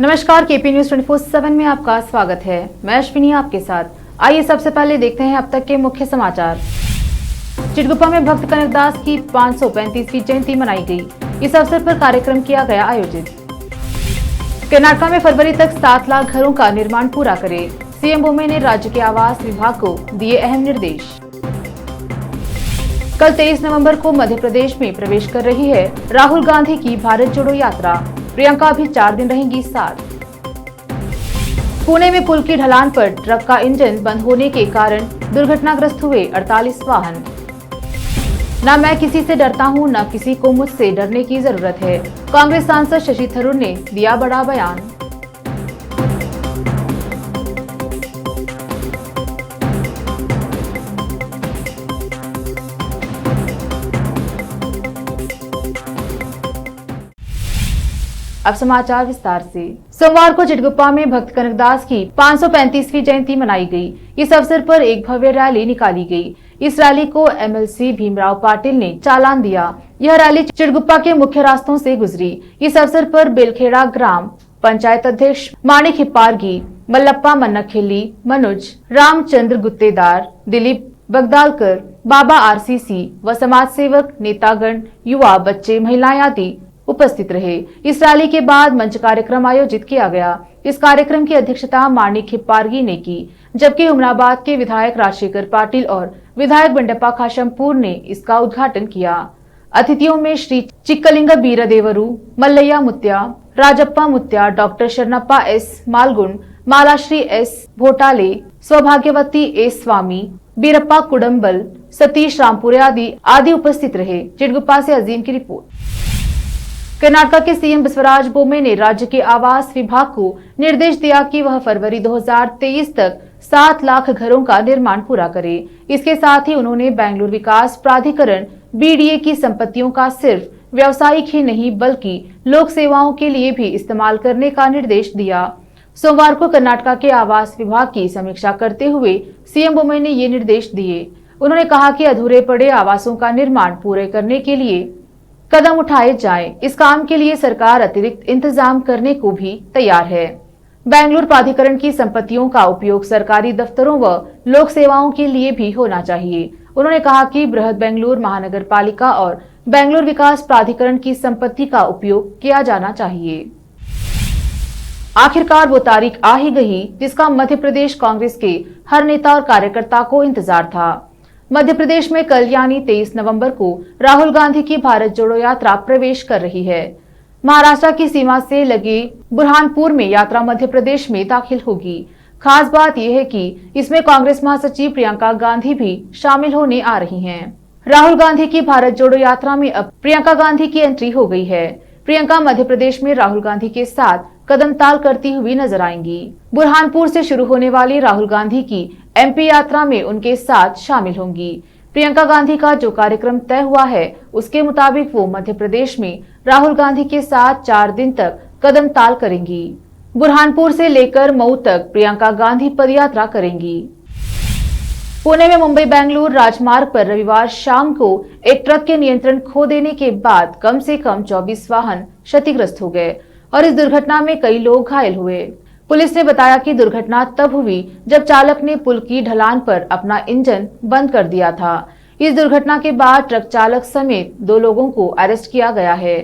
नमस्कार, KP news 24/7 में आपका स्वागत है। मैं अश्विनी आपके साथ। आइए सबसे पहले देखते हैं अब तक के मुख्य समाचार। चिटगुप्पा में भक्त कनकदास की 535वीं जयंती मनाई गई। इस अवसर पर कार्यक्रम किया गया आयोजित। कर्नाटक में फरवरी तक 7 लाख घरों का निर्माण पूरा करे। सीएम बोम्मे ने राज्य के आवास विभाग को दिए अहम निर्देश। कल 23 नवंबर को मध्य प्रदेश में प्रवेश कर रही है राहुल गांधी की भारत जोड़ो यात्रा। प्रियंका भी 4 दिन रहेंगी साथ। पुणे में पुल की ढलान पर ट्रक का इंजन बंद होने के कारण दुर्घटनाग्रस्त हुए 48 वाहन। न मैं किसी से डरता हूं, न किसी को मुझसे डरने की जरूरत है। कांग्रेस सांसद शशि थरूर ने दिया बड़ा बयान। अब समाचार विस्तार से। सोमवार को चिटगुप्पा में भक्त कनकदास की 535वीं जयंती मनाई गई। इस अवसर पर एक भव्य रैली निकाली गई। इस रैली को एमएलसी भीमराव पाटिल ने चालान दिया। यह रैली चिटगुप्पा के मुख्य रास्तों से गुजरी। इस अवसर पर बेलखेड़ा ग्राम पंचायत अध्यक्ष माणिक हिप्पारगी, मल्लप्पा मन्नखेली, मनोज रामचंद्र गुत्तेदार, दिलीप बगदालकर, बाबा आरसीसी व समाज सेवक, नेतागण, युवा, बच्चे, महिलाएं आदि उपस्थित रहे। इस रैली के बाद मंच कार्यक्रम आयोजित किया गया। इस कार्यक्रम की अध्यक्षता माणिक हिप्पारगी ने की, जबकि हुमनाबाद के विधायक राजशेखर पाटिल और विधायक बंडप्पा खाशंपूर ने इसका उद्घाटन किया। अतिथियों में Shri Chikkaling Biradevaru, Mallaiah Mutya, Rajappa Mutya, doctor Sharanappa S Malgun, Malashri S Bhotale, Saubhagyavati S Swami, Birappa Kudamble, Satish Rampure आदि उपस्थित रहे। चिटगुप्पा से अजीम की रिपोर्ट। कर्नाटक के सीएम बसवराज बोम्मे ने राज्य के आवास विभाग को निर्देश दिया कि वह फरवरी 2023 तक 7 लाख घरों का निर्माण पूरा करे। इसके साथ ही उन्होंने बेंगलुरु विकास प्राधिकरण बीडीए की संपत्तियों का सिर्फ व्यावसायिक ही नहीं बल्कि लोक सेवाओं के लिए भी इस्तेमाल करने का निर्देश दिया। सोमवार को कर्नाटक के आवास विभाग की समीक्षा करते हुए सीएम बोम्मे ने ये निर्देश दिए। उन्होंने कहा कि अधूरे पड़े आवासों का निर्माण पूरे करने के लिए कदम उठाए जाएं। इस काम के लिए सरकार अतिरिक्त इंतजाम करने को भी तैयार है। बेंगलुरु प्राधिकरण की संपत्तियों का उपयोग सरकारी दफ्तरों व लोक सेवाओं के लिए भी होना चाहिए। उन्होंने कहा कि बृहद बेंगलुरु महानगर पालिका और बेंगलुरु विकास प्राधिकरण की संपत्ति का उपयोग किया जाना चाहिए। आखिरकार वो तारीख आ ही गई जिसका मध्य प्रदेश कांग्रेस के हर नेता और कार्यकर्ता को इंतजार था। मध्य प्रदेश में कल यानी 23 नवंबर को राहुल गांधी की भारत जोड़ो यात्रा प्रवेश कर रही है। महाराष्ट्र की सीमा से लगे बुरहानपुर में यात्रा मध्य प्रदेश में दाखिल होगी। खास बात यह है कि इसमें कांग्रेस महासचिव प्रियंका गांधी भी शामिल होने आ रही हैं। राहुल गांधी की भारत जोड़ो यात्रा में अब प्रियंका गांधी की एंट्री हो गई है। प्रियंका मध्य प्रदेश में राहुल गांधी के साथ कदमताल करती हुई नजर आएंगी। बुरहानपुर से शुरू होने वाली राहुल गांधी की एमपी यात्रा में उनके साथ शामिल होंगी। प्रियंका गांधी का जो कार्यक्रम तय हुआ है उसके मुताबिक वो मध्य प्रदेश में राहुल गांधी के साथ 4 दिन तक कदमताल करेंगी। बुरहानपुर से लेकर मऊ तक प्रियंका गांधी पदयात्रा करेंगी। पुणे में मुंबई बेंगलुरु राजमार्ग पर रविवार शाम को एक ट्रक के नियंत्रण खो देने के बाद कम से कम 24 वाहन क्षतिग्रस्त हो गए और इस दुर्घटना में कई लोग घायल हुए। पुलिस ने बताया कि दुर्घटना तब हुई जब चालक ने पुल की ढलान पर अपना इंजन बंद कर दिया था। इस दुर्घटना के बाद ट्रक चालक समेत 2 लोगों को अरेस्ट किया गया है।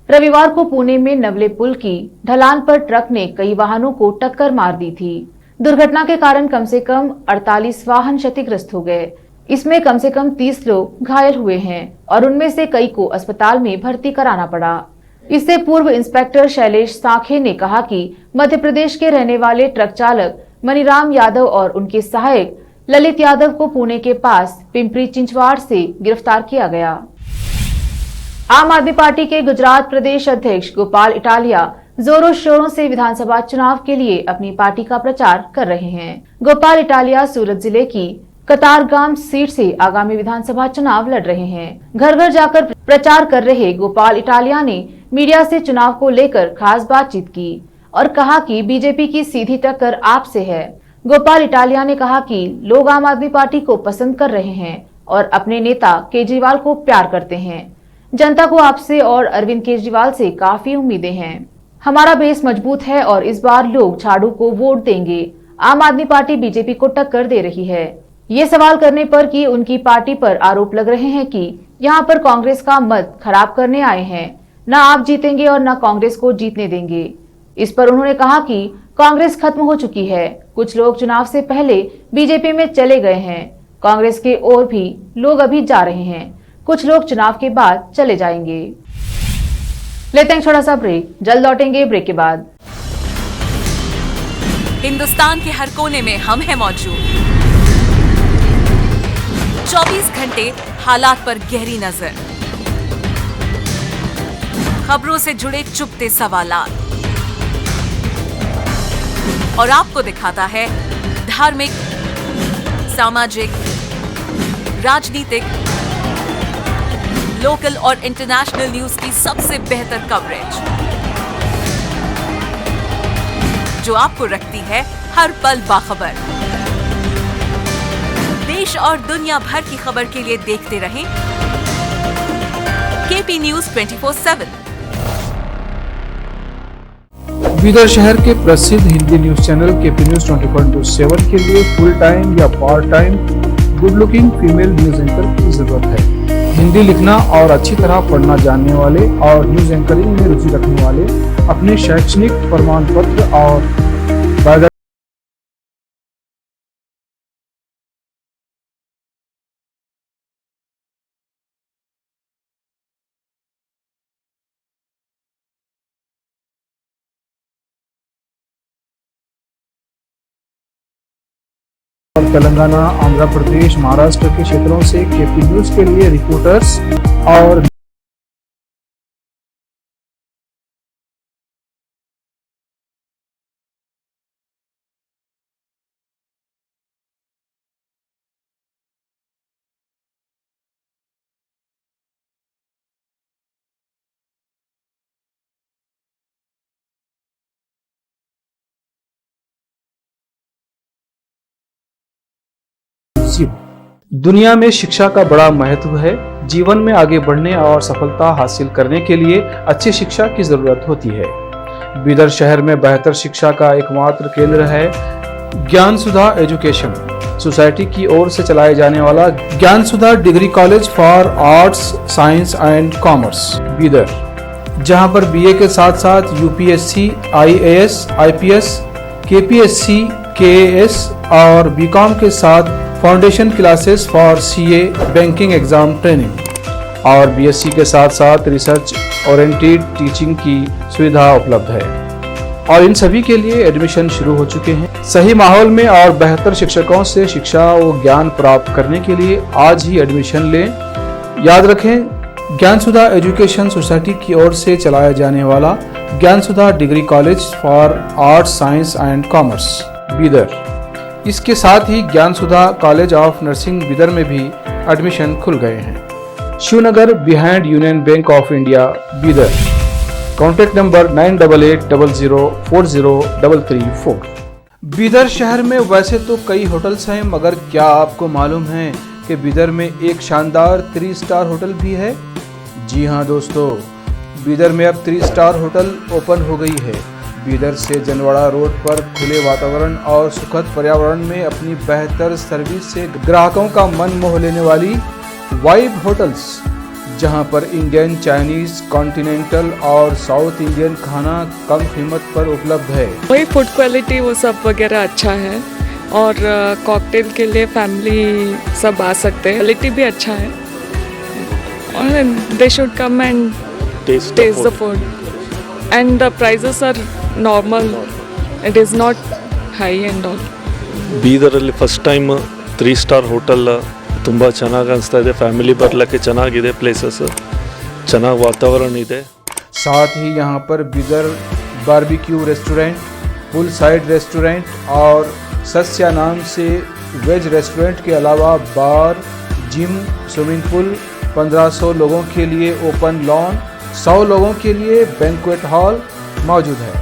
रविवार को पुणे में नवले पुल की ढलान पर ट्रक ने कई वाहनों को टक्कर मार दी थी। दुर्घटना के कारण कम से कम 48 वाहन क्षतिग्रस्त हो गए। इसमें कम से कम 30 लोग घायल हुए हैं और उनमें से कई को अस्पताल में भर्ती कराना पड़ा। इससे पूर्व इंस्पेक्टर शैलेश साखे ने कहा कि मध्य प्रदेश के रहने वाले ट्रक चालक मनीराम यादव और उनके सहायक ललित यादव को पुणे के पास पिंपरी चिंचवाड़ से गिरफ्तार किया गया। आम आदमी पार्टी के गुजरात प्रदेश अध्यक्ष गोपाल इटालिया जोरों शोरों से विधानसभा चुनाव के लिए अपनी पार्टी का प्रचार कर रहे हैं। गोपाल इटालिया सूरत जिले की कतारगाम सीट से आगामी विधानसभा चुनाव लड़ रहे हैं। घर घर जाकर प्रचार कर रहे गोपाल इटालिया ने मीडिया से चुनाव को लेकर खास बातचीत की और कहा कि बीजेपी की सीधी टक्कर आपसे है। गोपाल इटालिया ने कहा कि लोग आम आदमी पार्टी को पसंद कर रहे हैं और अपने नेता केजरीवाल को प्यार करते हैं। जनता को आपसे और अरविंद केजरीवाल से काफी उम्मीदें हैं। हमारा बेस मजबूत है और इस बार लोग झाड़ू को वोट देंगे। आम आदमी पार्टी बीजेपी को टक्कर दे रही है। ये सवाल करने पर कि उनकी पार्टी पर आरोप लग रहे हैं कि यहाँ पर कांग्रेस का मत खराब करने आए हैं, न आप जीतेंगे और न कांग्रेस को जीतने देंगे। इस पर उन्होंने कहा कि कांग्रेस खत्म हो चुकी है। कुछ लोग चुनाव से पहले बीजेपी में चले गए हैं। कांग्रेस के और भी लोग अभी जा रहे हैं। कुछ लोग चुनाव के बाद चले जाएंगे। लेते हैं छोटा सा ब्रेक, जल्द लौटेंगे ब्रेक के बाद। हिंदुस्तान के हर कोने में हम हैं मौजूद। 24 घंटे हालात पर गहरी नजर, खबरों से जुड़े चुपते सवालात और आपको दिखाता है धार्मिक, सामाजिक, राजनीतिक, लोकल और इंटरनेशनल न्यूज की सबसे बेहतर कवरेज, जो आपको रखती है हर पल बाखबर। देश और दुनिया भर की खबर के लिए देखते रहें केपी न्यूज 24/7। बीदर शहर के प्रसिद्ध Hindi news channel KP news 24/7 के लिए फुल टाइम या part time good looking female news anchor की जरूरत है। हिंदी लिखना और अच्छी तरह पढ़ना जानने वाले और न्यूज एंकरिंग में रुचि रखने वाले अपने शैक्षणिक प्रमाण पत्र और बायोडाटा तेलंगाना, आंध्र प्रदेश, महाराष्ट्र के क्षेत्रों से केपी न्यूज के लिए रिपोर्टर्स और दुनिया में शिक्षा का बड़ा महत्व है। जीवन में आगे बढ़ने और सफलता हासिल करने के लिए अच्छी शिक्षा की जरूरत होती है। बीदर शहर में बेहतर शिक्षा का एकमात्र केंद्र है ज्ञान सुधा एजुकेशन सोसाइटी की ओर से चलाए जाने वाला Gyan Sudha degree college for arts, science and commerce Bidar, जहां पर बीए के साथ साथ UPSC, IAS, IPS, KPSC, KAS और बीकॉम के साथ foundation classes for CA, banking exam training और बीएससी के साथ साथ रिसर्च ओरिएंटेड टीचिंग की सुविधा उपलब्ध है और इन सभी के लिए एडमिशन शुरू हो चुके हैं। सही माहौल में और बेहतर शिक्षकों से शिक्षा व ज्ञान प्राप्त करने के लिए आज ही एडमिशन लें। याद रखें, ज्ञान सुधा एजुकेशन सोसाइटी की ओर से चलाया जाने वाला Gyan Sudha degree college for arts, science and commerce Bidar, इसके साथ ही Gyan Sudha college of nursing Bidar में भी एडमिशन खुल गए हैं। Shivnagar behind union bank of India Bidar. Contact number 9888040334। Bidar शहर में वैसे तो कई होटल्स हैं, मगर क्या आपको मालूम है कि बीदर में एक शानदार 3 स्टार होटल भी है? जी हाँ दोस्तों, बीदर में अब 3 स्टार होटल ओपन हो गई है। बीदर से जनवाड़ा रोड पर खुले वातावरण और सुखद पर्यावरण में अपनी बेहतर सर्विस से ग्राहकों का मन मोह लेने वाली वाइब होटल्स, जहां पर इंडियन, चाइनीज, कॉन्टिनेंटल और साउथ इंडियन खाना कम कीमत पर उपलब्ध है। वही फूड क्वालिटी वो सब वगैरह अच्छा है और कॉकटेल के लिए फैमिली सब आ सकते हैं। क्वालिटी भी अच्छा है और they should come and taste the food and the prices are normal, it is not high and all. ಬೀದರಲ್ಲಿ ಫಸ್ಟ್ ಟೈಮ್ 3 ಸ್ಟಾರ್ ಹೋಟೆಲ್ ತುಂಬ ಚೆನ್ನಾಗಿ ಅನಿಸ್ತಾ ಇದೆ. ಫ್ಯಾಮಿಲಿ ಬರಲಿಕ್ಕೆ ಚೆನ್ನಾಗಿದೆ, ಪ್ಲೇಸಸ್ ಚೆನ್ನಾಗಿ ವಾತಾವರಣ ಇದೆ. साथ ही यहाँ पर बीदर बारबेक्यू रेस्टोरेंट, पुल साइड रेस्टोरेंट और सस्या नाम से वेज रेस्टोरेंट के अलावा बार, जिम, स्विमिंग पूल, 1500 लोगों के लिए ओपन लॉन, 100 लोगों के लिए बैंक्वेट हॉल मौजूद है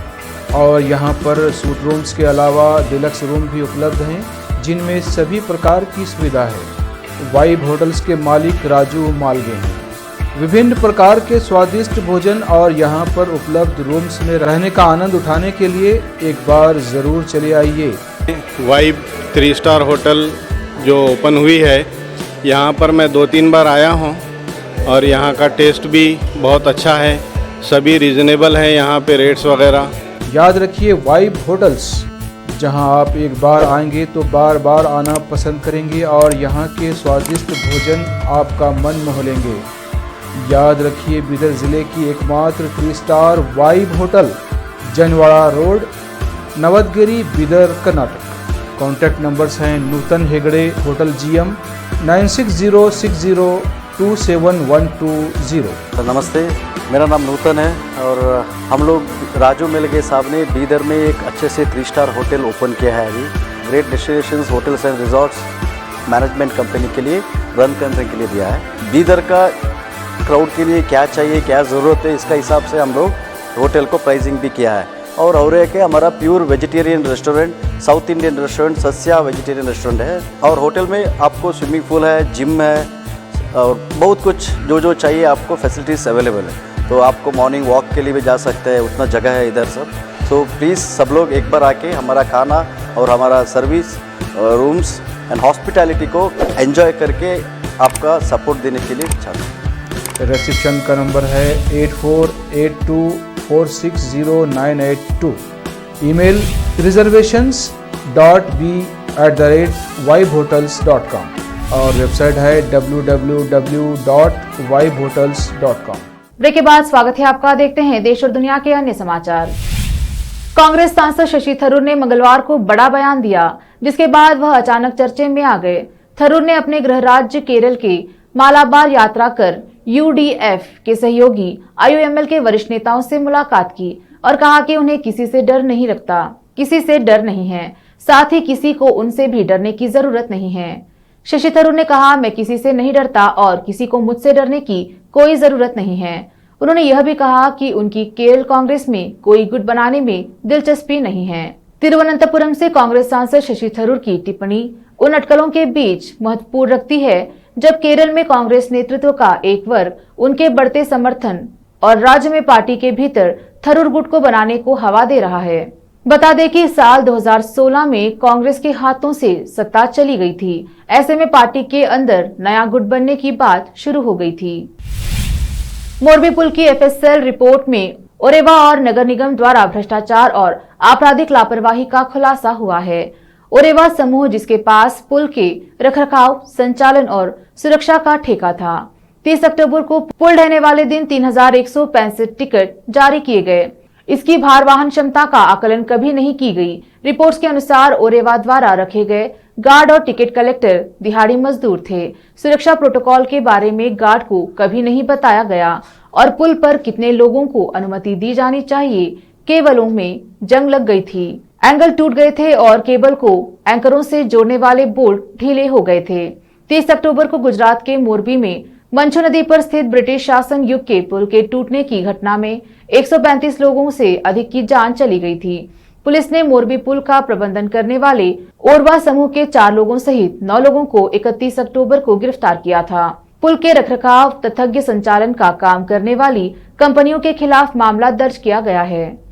और यहाँ पर सूट रूम्स के अलावा डिलक्स रूम भी उपलब्ध हैं, जिनमें सभी प्रकार की सुविधा है। वाइब होटल्स के मालिक राजू मालगे हैं। विभिन्न प्रकार के स्वादिष्ट भोजन और यहाँ पर उपलब्ध रूम्स में रहने का आनंद उठाने के लिए एक बार ज़रूर चले आइए। वाइब 3 स्टार होटल जो ओपन हुई है, यहाँ पर मैं 2-3 बार आया हूँ और यहाँ का टेस्ट भी बहुत अच्छा है। सभी रीज़नेबल हैं यहाँ पे रेट्स वगैरह। याद रखिए वाइब होटल्स, जहां आप एक बार आएंगे तो बार बार आना पसंद करेंगे और यहाँ के स्वादिष्ट भोजन आपका मन मोह लेंगे। याद रखिए बीदर ज़िले की एकमात्र 3 star vibe hotel, Janwada road, Navadgiri, Bidar, Karnataka. Contact numbers हैं नूतन हेगड़े, होटल GM 9606027120। नमस्ते, मेरा नाम नूतन है और हम लोग राजू मिलगे साहब ने बीदर में एक अच्छे से 3 स्टार होटल ओपन किया है। अभी great destinations hotels and resorts management company के लिए रन करने के लिए दिया है। बीदर का क्राउड के लिए क्या चाहिए, क्या ज़रूरत है, इसका हिसाब से हम लोग होटल को प्राइसिंग भी किया है। और एक है हमारा pure vegetarian restaurant, south Indian restaurant, Sasya vegetarian restaurant है। और होटल में आपको स्विमिंग पूल है, जिम है और बहुत कुछ जो चाहिए आपको फैसिलिटीज़ अवेलेबल है। तो आपको मॉर्निंग वॉक के लिए भी जा सकते हैं, उतना जगह है इधर सब। तो प्लीज़ सब लोग एक बार आके हमारा खाना और हमारा सर्विस, रूम्स एंड हॉस्पिटैलिटी को एंजॉय करके आपका सपोर्ट देने के लिए चाहते हैं। रिसेप्शन का नंबर है 8482460982। ईमेल reservations.b@vibehotels.com और वेबसाइट है www.vibehotels.com। ब्रेक के बाद स्वागत है आपका। देखते हैं देश और दुनिया के अन्य समाचार। कांग्रेस सांसद शशि थरूर ने मंगलवार को बड़ा बयान दिया, जिसके बाद वह अचानक चर्चे में आ गए। थरूर ने अपने गृह राज्य केरल के मालाबार यात्रा कर UDF के सहयोगी IUML के वरिष्ठ नेताओं से मुलाकात की और कहा कि उन्हें किसी से डर नहीं लगता, किसी से डर नहीं है, साथ ही किसी को उनसे भी डरने की जरूरत नहीं है। शशि थरूर ने कहा, मैं किसी से नहीं डरता और किसी को मुझसे डरने की कोई जरूरत नहीं है। उन्होंने यह भी कहा कि उनकी केरल कांग्रेस में कोई गुट बनाने में दिलचस्पी नहीं है। तिरुवनंतपुरम से कांग्रेस सांसद शशि थरूर की टिप्पणी उन अटकलों के बीच महत्वपूर्ण रखती है जब केरल में कांग्रेस नेतृत्व का एक वर्ग उनके बढ़ते समर्थन और राज्य में पार्टी के भीतर थरूर गुट को बनाने को हवा दे रहा है। बता दें कि साल 2016 में कांग्रेस के हाथों से सत्ता चली गई थी। ऐसे में पार्टी के अंदर नया गुट बनने की बात शुरू हो गई थी। मोरबी पुल की FSL रिपोर्ट में ओरेवा और नगर निगम द्वारा भ्रष्टाचार और आपराधिक लापरवाही का खुलासा हुआ है। ओरेवा समूह, जिसके पास पुल के रखरखाव, संचालन और सुरक्षा का ठेका था, 30 अक्टूबर को पुल ढहने वाले दिन 3165 टिकट जारी किए गए। इसकी भार वाहन क्षमता का आकलन कभी नहीं की गई। रिपोर्ट्स के अनुसार ओरेवा द्वारा रखे गए गार्ड और टिकट कलेक्टर दिहाड़ी मजदूर थे। सुरक्षा प्रोटोकॉल के बारे में गार्ड को कभी नहीं बताया गया और पुल पर कितने लोगों को अनुमति दी जानी चाहिए, केबलों में जंग लग गई थी। एंगल टूट गए थे और केबल को एंकरों से जोड़ने वाले बोल्ट ढीले हो गए थे। 30 अक्टूबर को गुजरात के मोरबी में मंचू नदी पर स्थित ब्रिटिश शासन युग के पुल के टूटने की घटना में 135 लोगों से अधिक की जान चली गई थी। पुलिस ने मोरबी पुल का प्रबंधन करने वाले ओरवा समूह के 4 लोगों सहित 9 लोगों को 31 अक्टूबर को गिरफ्तार किया था। पुल के रखरखाव तथा संचालन का काम करने वाली कंपनियों के खिलाफ मामला दर्ज किया गया है।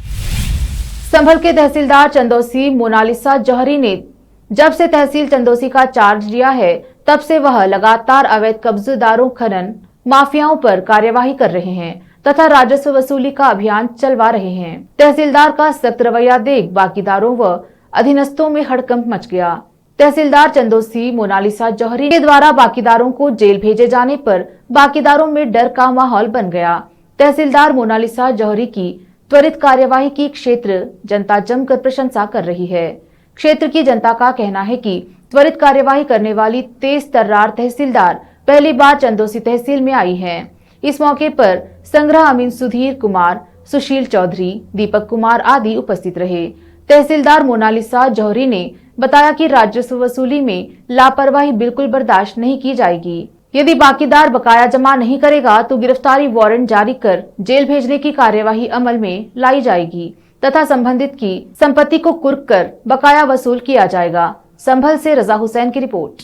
संभल के तहसीलदार चंदौसी मोनालिसा जौहरी ने जब से तहसील चंदौसी का चार्ज लिया है, तब से वह लगातार अवैध कब्जेदारों, खनन माफियाओं पर कार्यवाही कर रहे हैं तथा राजस्व वसूली का अभियान चलवा रहे हैं। तहसीलदार का सख्त रवैया देख बाकीदारों व अधीनस्थों में हड़कंप मच गया। तहसीलदार चंदौसी मोनालिसा जौहरी के द्वारा बाकीदारों को जेल भेजे जाने पर बाकीदारों में डर का माहौल बन गया। तहसीलदार मोनालिसा जौहरी की त्वरित कार्यवाही की क्षेत्र जनता जमकर प्रशंसा कर रही है। क्षेत्र की जनता का कहना है कि त्वरित कार्यवाही करने वाली तेज तर्रार तहसीलदार पहली बार चंदौसी तहसील में आई है। इस मौके पर संग्रह अमीन, सुधीर कुमार, सुशील चौधरी, दीपक कुमार आदि उपस्थित रहे। तहसीलदार मोनालिसा जौहरी ने बताया कि राजस्व वसूली में लापरवाही बिल्कुल बर्दाश्त नहीं की जाएगी। यदि बाकीदार बकाया जमा नहीं करेगा तो गिरफ्तारी वारंट जारी कर जेल भेजने की कार्यवाही अमल में लाई जाएगी तथा संबंधित की संपत्ति को कुर्क कर बकाया वसूल किया जाएगा। संभल से रजा हुसैन की रिपोर्ट।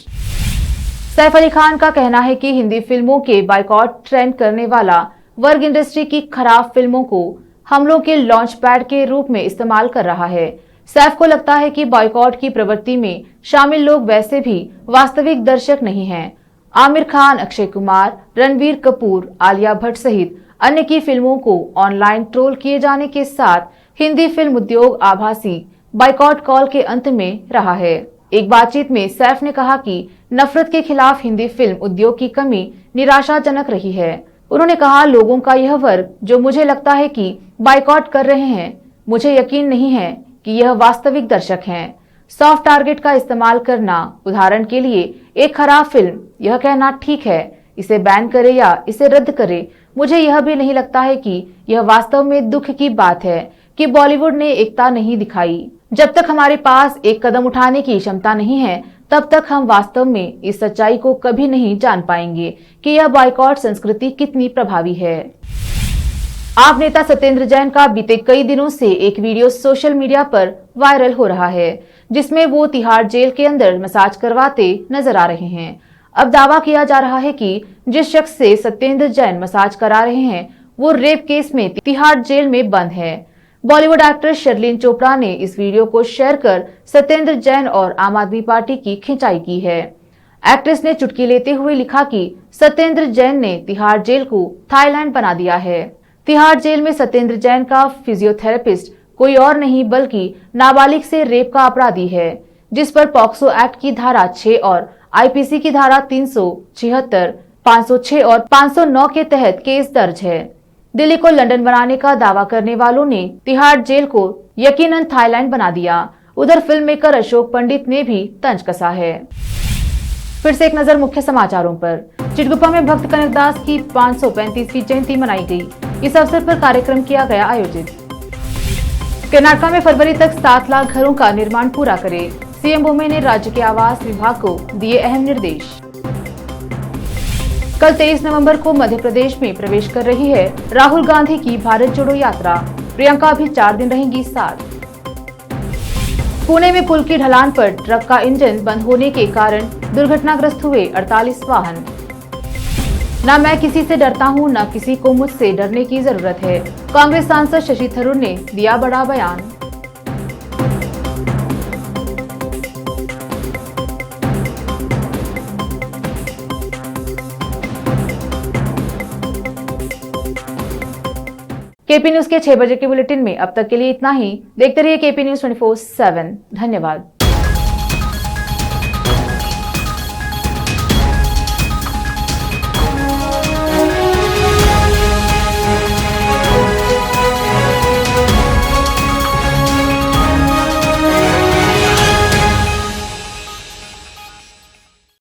सैफ अली खान का कहना है कि हिंदी फिल्मों के बायकॉट ट्रेंड करने वाला वर्ग इंडस्ट्री की खराब फिल्मों को हमलों के लॉन्च पैड के रूप में इस्तेमाल कर रहा है। सैफ को लगता है कि बॉयकॉट की प्रवृत्ति में शामिल लोग वैसे भी वास्तविक दर्शक नहीं हैं। आमिर खान, अक्षय कुमार, रणबीर कपूर, आलिया भट्ट सहित अन्य की फिल्मों को ऑनलाइन ट्रोल किए जाने के साथ हिंदी फिल्म उद्योग आभासी बायकॉट कॉल के अंत में रहा है। एक बातचीत में सैफ ने कहा कि नफरत के खिलाफ हिंदी फिल्म उद्योग की कमी निराशाजनक रही है। उन्होंने कहा, लोगों का यह वर्ग जो मुझे लगता है कि बायकॉट कर रहे हैं, मुझे यकीन नहीं है कि यह वास्तविक दर्शक हैं। सॉफ्ट टारगेट का इस्तेमाल करना, उदाहरण के लिए एक खराब फिल्म, यह कहना ठीक है, इसे बैन करे या इसे रद्द करे, मुझे यह भी नहीं लगता है कि यह वास्तव में दुख की बात है कि बॉलीवुड ने एकता नहीं दिखाई। जब तक हमारे पास एक कदम उठाने की क्षमता नहीं है, तब तक हम वास्तव में इस सच्चाई को कभी नहीं जान पाएंगे कि यह बॉयकॉट संस्कृति कितनी प्रभावी है। आप नेता सत्येंद्र जैन का बीते कई दिनों से एक वीडियो सोशल मीडिया पर वायरल हो रहा है, जिसमें वो तिहाड़ जेल के अंदर मसाज करवाते नजर आ रहे हैं। अब दावा किया जा रहा है कि जिस शख्स से सत्येंद्र जैन मसाज करा रहे हैं वो रेप केस में तिहाड़ जेल में बंद है। बॉलीवुड एक्ट्रेस शर्लिन चोपड़ा ने इस वीडियो को शेयर कर सत्येंद्र जैन और आम आदमी पार्टी की खिंचाई की है। एक्ट्रेस ने चुटकी लेते हुए लिखा कि सत्येंद्र जैन ने तिहाड़ जेल को थाईलैंड बना दिया है। तिहाड़ जेल में सत्येंद्र जैन का फिजियोथेरेपिस्ट कोई और नहीं बल्कि नाबालिग से रेप का अपराधी है, जिस पर पॉक्सो एक्ट की धारा 6 और आईपीसी की धारा 376, 506 और 509 के तहत केस दर्ज है। दिल्ली को लंदन बनाने का दावा करने वालों ने तिहाड़ जेल को यकीनन थाईलैंड बना दिया। उधर फिल्म मेकर अशोक पंडित ने भी तंज कसा है। फिर से एक नजर मुख्य समाचारों पर। चिटगुप्पा में भक्त कनकदास की 535वीं जयंती मनाई गई। इस अवसर पर कार्यक्रम किया गया आयोजित। कर्नाटक में फरवरी तक 7 लाख घरों का निर्माण पूरा करे। सीएम भूमे ने राज्य के आवास विभाग को दिए अहम निर्देश। कल 23 नवंबर को मध्य प्रदेश में प्रवेश कर रही है राहुल गांधी की भारत जोड़ो यात्रा। प्रियंका भी 4 दिन रहेंगी साथ। पुणे में पुल की ढलान पर ट्रक का इंजन बंद होने के कारण दुर्घटनाग्रस्त हुए 48 वाहन। न मैं किसी से डरता हूं, न किसी को मुझसे डरने की जरूरत है। कांग्रेस सांसद शशि थरूर ने दिया बड़ा बयान। केपी न्यूज के 6 बजे के बुलेटिन में अब तक के लिए इतना ही। देखते रहिए केपी न्यूज 24/7। धन्यवाद।